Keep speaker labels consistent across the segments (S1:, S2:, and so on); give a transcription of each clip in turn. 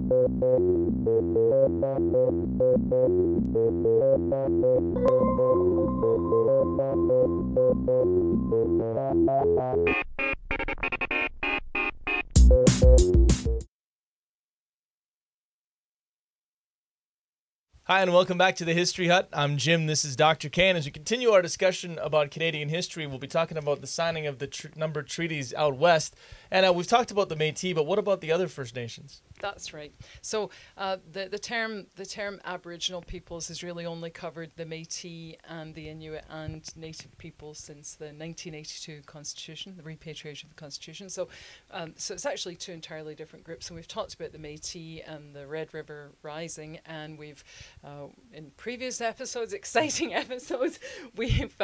S1: Hi, and welcome back to the History Hut. I'm Jim. This is Dr. K. And as we continue our discussion about Canadian history, we'll be talking about the signing of the number of treaties out west. And we've talked about the Métis, but what about the other First Nations?
S2: That's right. So the term Aboriginal peoples has really only covered the Métis and the Inuit and Native peoples since the 1982 Constitution, the repatriation of the Constitution. So it's actually two entirely different groups. And we've talked about the Métis and the Red River Rising, and we've in previous episodes, exciting episodes, we've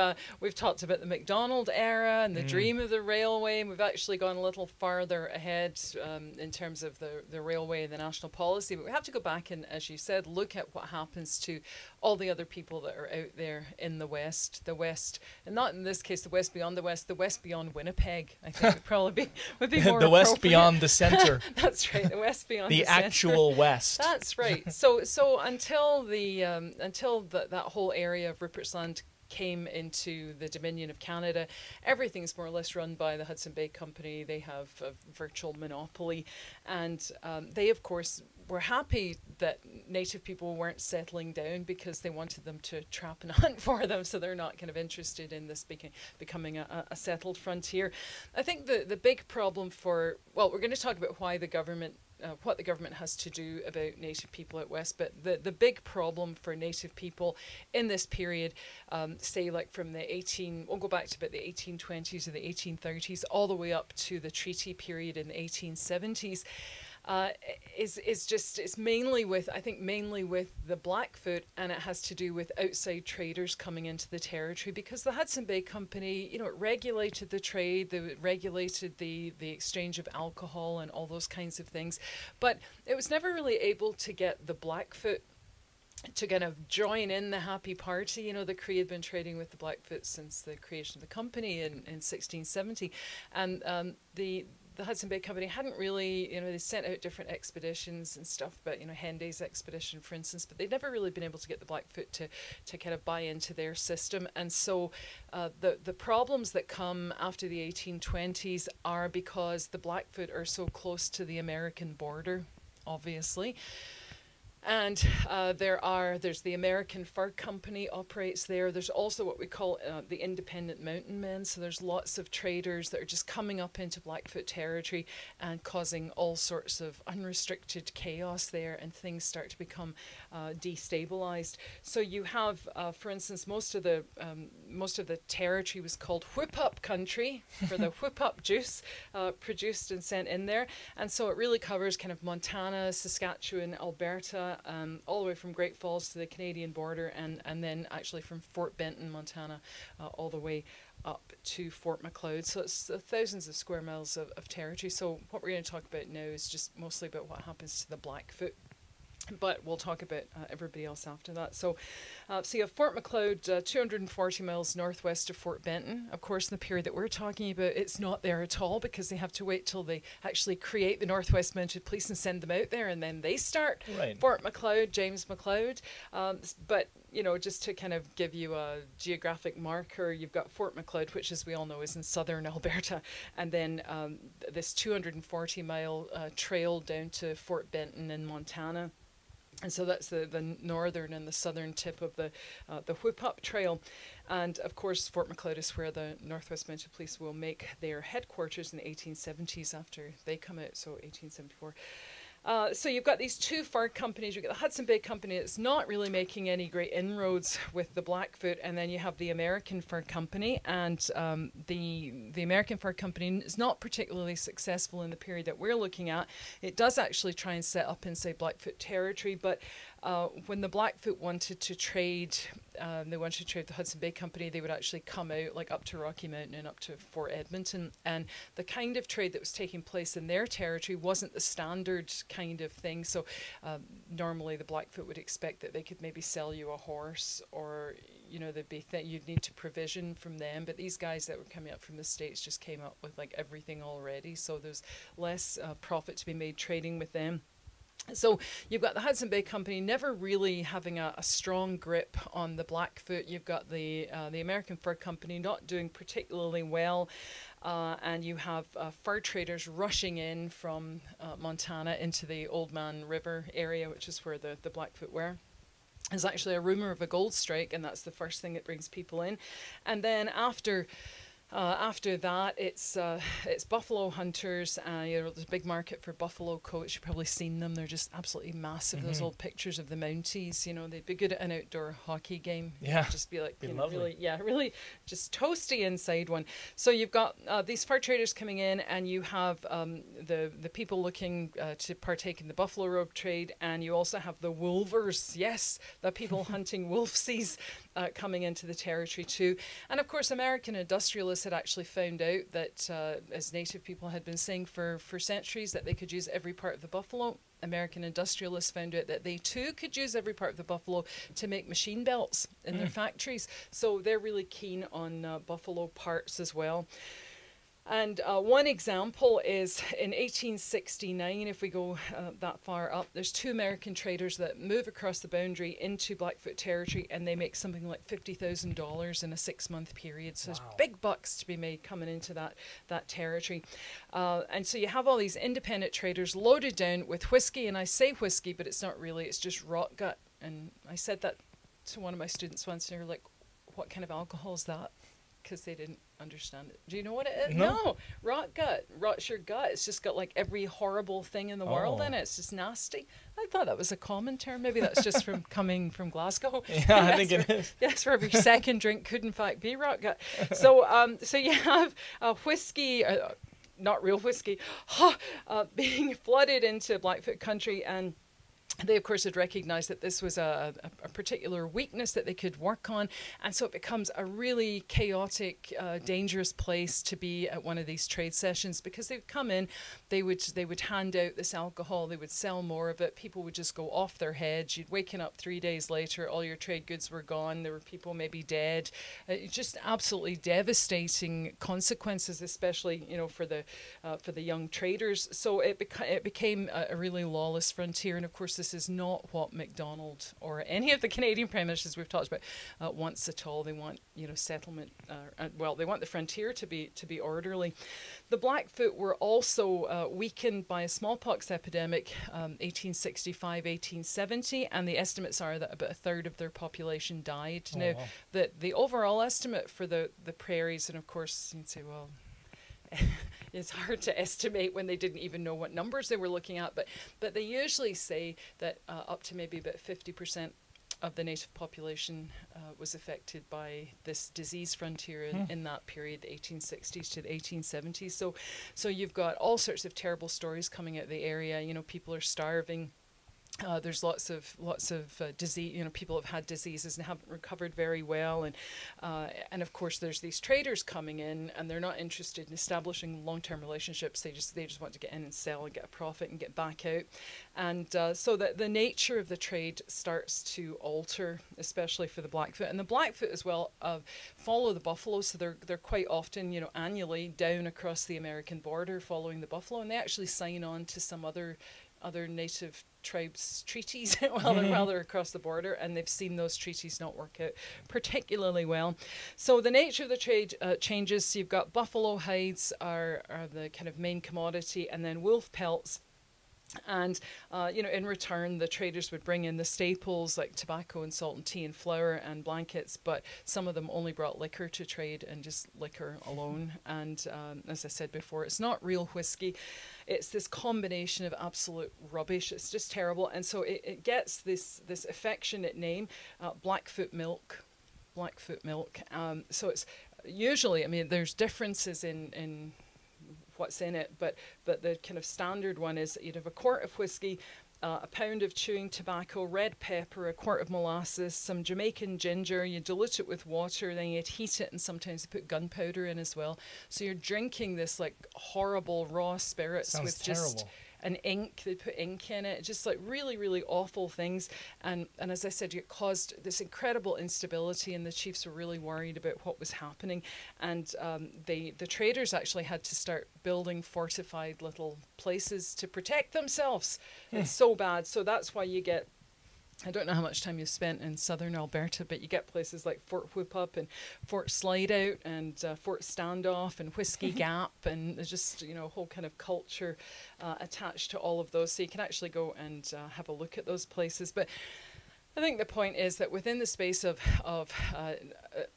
S2: talked about the Macdonald era and the dream of the railway, and we've actually gone a little farther ahead in terms of the railway and the national policy. But we have to go back and, as you said, look at what happens to all the other people that are out there in the West, and not in this case the West beyond the West beyond Winnipeg, I think would probably would be more
S1: the West beyond the center.
S2: That's right, the West beyond
S1: the actual
S2: center.
S1: West.
S2: That's right. So until that whole area of Rupert's Land came into the Dominion of Canada, everything's more or less run by the Hudson Bay Company. They have a virtual monopoly, and they, of course, were happy that Native people weren't settling down because they wanted them to trap and hunt for them, so they're not kind of interested in this becoming a settled frontier. I think the big problem we're going to talk about why the government what the government has to do about Native people out west, but the big problem for Native people in this period, say like from we'll go back to about the 1820s or the 1830s, all the way up to the treaty period in the 1870s, it's mainly with the Blackfoot, and it has to do with outside traders coming into the territory, because the Hudson Bay Company, it regulated the trade, it regulated the exchange of alcohol and all those kinds of things, but it was never really able to get the Blackfoot to kind of join in the happy party. The Cree had been trading with the Blackfoot since the creation of the company in 1670, and the Hudson Bay Company hadn't really, they sent out different expeditions and stuff, but Hende's expedition, for instance, but they'd never really been able to get the Blackfoot to kind of buy into their system. And so the problems that come after the 1820s are because the Blackfoot are so close to the American border, obviously. And there's the American Fur Company operates there. There's also what we call the independent mountain men. So there's lots of traders that are just coming up into Blackfoot territory and causing all sorts of unrestricted chaos there, and things start to become destabilized. So you have, for instance, most of the territory was called Whip Up Country for the whip up juice produced and sent in there, and so it really covers kind of Montana, Saskatchewan, Alberta, all the way from Great Falls to the Canadian border, and then actually from Fort Benton, Montana, all the way up to Fort Macleod. So it's thousands of square miles of territory. So what we're going to talk about now is just mostly about what happens to the Blackfoot, but we'll talk about everybody else after that. So you have Fort Macleod, 240 miles northwest of Fort Benton. Of course, in the period that we're talking about, it's not there at all, because they have to wait till they actually create the Northwest Mounted Police and send them out there, and then they start. Right. Fort Macleod, James Macleod. But just to kind of give you a geographic marker, you've got Fort Macleod, which, as we all know, is in southern Alberta, and then this 240-mile trail down to Fort Benton in Montana. And so that's the northern and the southern tip of the Whip Up Trail. And of course, Fort Macleod is where the Northwest Mounted Police will make their headquarters in the 1870s after they come out, so 1874. So you've got these two fur companies. You've got the Hudson Bay Company that's not really making any great inroads with the Blackfoot, and then you have the American Fur Company, and the American Fur Company is not particularly successful in the period that we're looking at. It does actually try and set up in, say, Blackfoot territory, but when the Blackfoot wanted to trade, they wanted to trade with the Hudson Bay Company, they would actually come out like up to Rocky Mountain and up to Fort Edmonton, and the kind of trade that was taking place in their territory wasn't the standard kind of thing. So normally the Blackfoot would expect that they could maybe sell you a horse, or they'd be you'd need to provision from them, but these guys that were coming up from the States just came up with like everything already, so there's less profit to be made trading with them. So you've got the Hudson Bay Company never really having a strong grip on the Blackfoot. You've got the American Fur Company not doing particularly well. And you have fur traders rushing in from Montana into the Old Man River area, which is where the Blackfoot were. There's actually a rumor of a gold strike, and that's the first thing that brings people in. And then after that, it's buffalo hunters. There's a big market for buffalo coats. You've probably seen them. They're just absolutely massive. Mm-hmm. Those old pictures of the Mounties. They'd be good at an outdoor hockey game.
S1: Yeah,
S2: just be like, really just toasty inside one. So you've got these fur traders coming in, and you have the people looking to partake in the buffalo robe trade, and you also have the wolvers. Yes, the people hunting wolfsies coming into the territory too. And of course, American industrialists had actually found out that, as Native people had been saying for centuries, that they could use every part of the buffalo. American industrialists found out that they too could use every part of the buffalo to make machine belts in their factories. So they're really keen on buffalo parts as well. And one example is in 1869, if we go that far up, there's 2 American traders that move across the boundary into Blackfoot territory, and they make something like $50,000 in a 6-month period. So there's big bucks to be made coming into that territory. And so you have all these independent traders loaded down with whiskey, and I say whiskey, but it's not really, it's just rot gut. And I said that to one of my students once, and they were like, what kind of alcohol is that? Because they didn't understand it. Do you know what it is? No. Rot gut. Rots your gut. It's just got like every horrible thing in the world in it. It's just nasty. I thought that was a common term. Maybe that's just from coming from Glasgow.
S1: Yeah, I think it is.
S2: Yes, for every second drink could in fact be rot gut. So you have whiskey, not real whiskey, being flooded into Blackfoot country, and they, of course, had recognized that this was a particular weakness that they could work on. And so it becomes a really chaotic, dangerous place to be at one of these trade sessions, because they'd come in, they would hand out this alcohol, they would sell more of it, people would just go off their heads. You'd waken up 3 days later, all your trade goods were gone, there were people maybe dead. Just absolutely devastating consequences, especially for the young traders. So it became a really lawless frontier. And of course, this is not what Macdonald or any of the Canadian prime ministers we've talked about wants at all. They want settlement. They want the frontier to be orderly. The Blackfoot were also weakened by a smallpox epidemic, 1865, 1870, and the estimates are that about a third of their population died. Now, the overall estimate for the prairies, and of course you'd say, well, it's hard to estimate when they didn't even know what numbers they were looking at, but they usually say that up to maybe about 50% of the native population was affected by this disease frontier in that period, the 1860s to the 1870s. So you've got all sorts of terrible stories coming out of the area. People are starving. There's lots of disease. People have had diseases and haven't recovered very well, and of course there's these traders coming in, and they're not interested in establishing long-term relationships. They just want to get in and sell and get a profit and get back out, and so that the nature of the trade starts to alter, especially for the Blackfoot. And the Blackfoot as well follow the buffalo, so they're quite often annually down across the American border following the buffalo, and they actually sign on to some other native tribes treaties while they're across the border, and they've seen those treaties not work out particularly well. So the nature of the trade changes. So you've got buffalo hides are the kind of main commodity, and then wolf pelts. And, in return, the traders would bring in the staples like tobacco and salt and tea and flour and blankets, but some of them only brought liquor to trade, and just liquor alone. And as I said before, it's not real whiskey. It's this combination of absolute rubbish. It's just terrible. And so it gets this affectionate name, Blackfoot milk. Blackfoot milk. So it's usually, there's differences in what's in it, but the kind of standard one is you'd have a quart of whiskey, a pound of chewing tobacco, red pepper, a quart of molasses, some Jamaican ginger. You dilute it with water, then you'd heat it, and sometimes you put gunpowder in as well. So you're drinking this like horrible raw spirits.
S1: Sounds
S2: with
S1: terrible.
S2: Just and ink. They put ink in it, just like really, really awful things. And as I said, it caused this incredible instability, and the chiefs were really worried about what was happening. And the traders actually had to start building fortified little places to protect themselves. It's so bad. So that's why you get, I don't know how much time you've spent in southern Alberta, but you get places like Fort Whoop Up and Fort Slide Out and Fort Standoff and Whiskey Gap, and there's just, you know, a whole kind of culture attached to all of those. So you can actually go and have a look at those places. But I think the point is that within the space of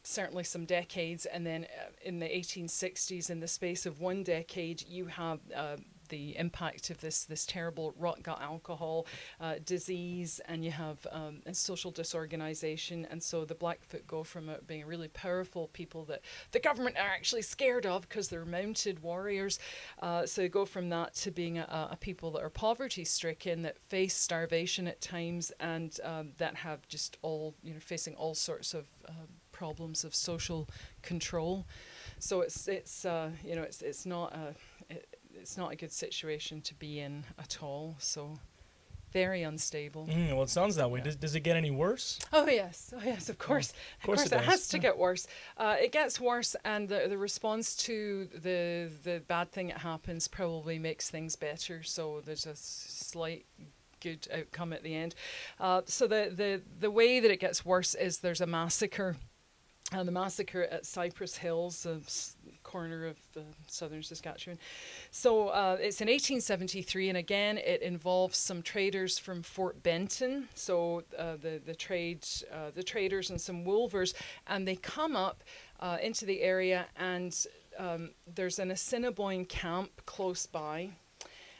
S2: certainly some decades, and then in the 1860s, in the space of one decade, you have the impact of this terrible rot gut alcohol disease, and you have social disorganization. And so the Blackfoot go from being a really powerful people that the government are actually scared of because they're mounted warriors. So you go from that to being a people that are poverty stricken, that face starvation at times, and that have just all, you know, facing all sorts of problems of social control. So it's you know, it's not a good situation to be in at all. So very unstable.
S1: Well, it sounds that way. Does it get any worse?
S2: Oh yes, of course. Of course it has to get worse. It gets worse, and the response to the bad thing that happens probably makes things better. So there's a slight good outcome at the end. So the way that it gets worse is there's a massacre. The massacre at Cypress Hills, a corner of southern Saskatchewan. So it's in 1873, and again it involves some traders from Fort Benton. So the traders and some wolvers, and they come up into the area, and there's an Assiniboine camp close by.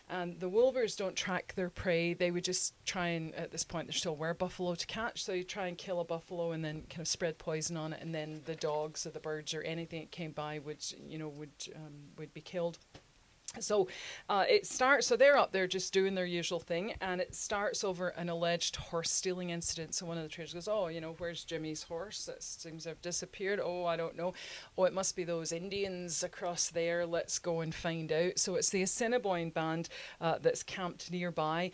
S2: And the wolvers don't track their prey. They would just try and, at this point, there still were buffalo to catch. So you try and kill a buffalo and then kind of spread poison on it, and then the dogs or the birds or anything that came by would be killed. So it starts, so they're up there just doing their usual thing, and it starts over an alleged horse stealing incident. So one of the traders goes, oh, you know, where's Jimmy's horse? It seems to have disappeared. Oh, I don't know. Oh, it must be those Indians across there. Let's go and find out. So it's the Assiniboine band that's camped nearby.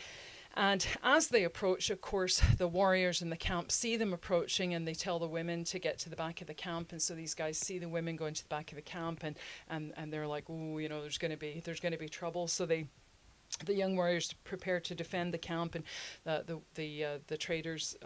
S2: And as they approach, of course, the warriors in the camp see them approaching, and they tell the women to get to the back of the camp. And so these guys see the women going to the back of the camp, and they're like, oh, you know, there's going to be trouble. So the young warriors prepare to defend the camp, and the traders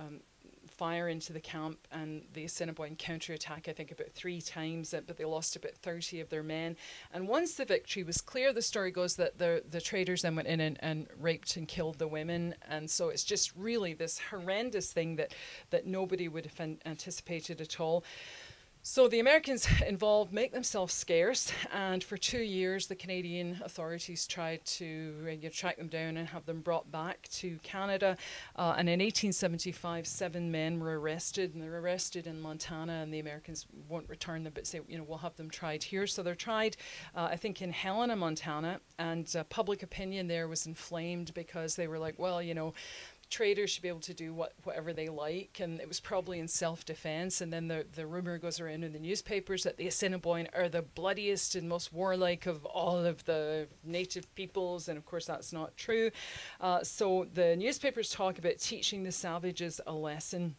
S2: fire into the camp, and the Assiniboine counterattack, I think, about 3 times, but they lost about 30 of their men. And once the victory was clear, the story goes that the traders then went in and raped and killed the women. And so it's just really this horrendous thing that nobody would have anticipated at all. So the Americans involved make themselves scarce, and for 2 years the Canadian authorities tried to track them down and have them brought back to Canada. And in 1875, 7 men were arrested, and they're arrested in Montana, and the Americans won't return them, but say, you know, we'll have them tried here. So they're tried, I think, in Helena, Montana, and public opinion there was inflamed because they were like, well, you know, traders should be able to do whatever they like, and it was probably in self-defense. And then the rumor goes around in the newspapers that the Assiniboine are the bloodiest and most warlike of all of the native peoples, and of course that's not true. So the newspapers talk about teaching the savages a lesson,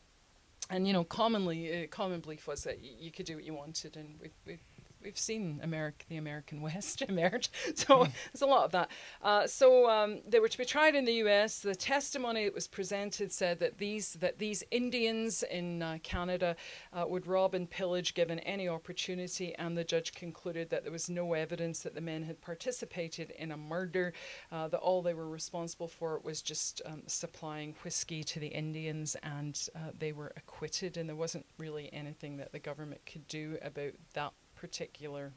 S2: and you know, common belief was that you could do what you wanted, and we've seen the American West emerge, so there's a lot of that. So they were to be tried in the U.S. The testimony that was presented said that these Indians in Canada would rob and pillage given any opportunity, and the judge concluded that there was no evidence that the men had participated in a murder, that all they were responsible for was just supplying whiskey to the Indians, and they were acquitted, and there wasn't really anything that the government could do about that particular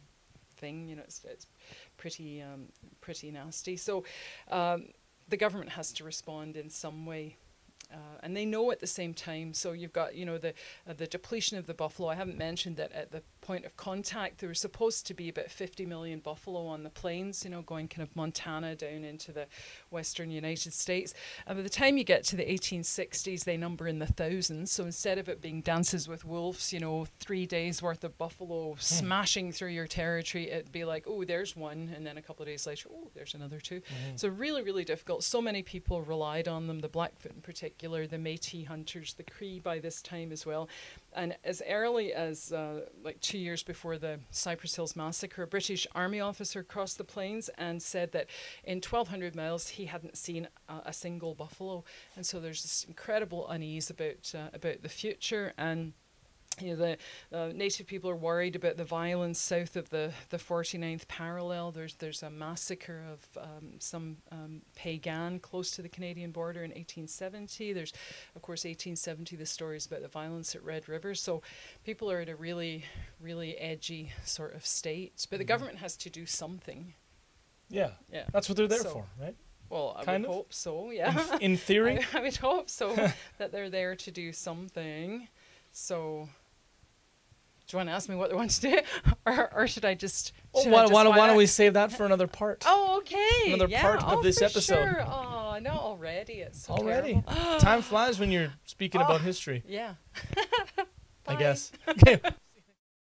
S2: thing. You know, it's pretty nasty. So the government has to respond in some way, and they know at the same time. So you've got, you know, the depletion of the buffalo. I haven't mentioned that at the point of contact. There were supposed to be about 50 million buffalo on the plains, you know, going kind of Montana down into the western United States. And by the time you get to the 1860s, they number in the thousands. So instead of it being dances with wolves, you know, 3 days worth of buffalo smashing through your territory, it'd be like, oh, there's one. And then a couple of days later, oh, there's another two. So really, really difficult. So many people relied on them, the Blackfoot in particular, the Métis hunters, the Cree by this time as well. And as early as like 2 years before the Cypress Hills Massacre, a British Army officer crossed the plains and said that in 1,200 miles he hadn't seen a single buffalo. And so there's this incredible unease about the future. And you know, the native people are worried about the violence south of the 49th parallel. There's a massacre of some Piegan close to the Canadian border in 1870. There's, of course, 1870, the stories about the violence at Red River. So people are in a really, really edgy sort of state. But the government has to do something.
S1: Yeah. That's what they're there for, right?
S2: Well, I would hope so, yeah.
S1: In theory?
S2: I would hope so, that they're there to do something. So... do you want to ask me what they want to do, or should I just?
S1: Why don't we save that for another part?
S2: Oh, okay.
S1: Another part of this episode.
S2: Sure. Oh, no, already it's so
S1: already. Time flies when you're speaking about history.
S2: Yeah.
S1: I guess. Okay.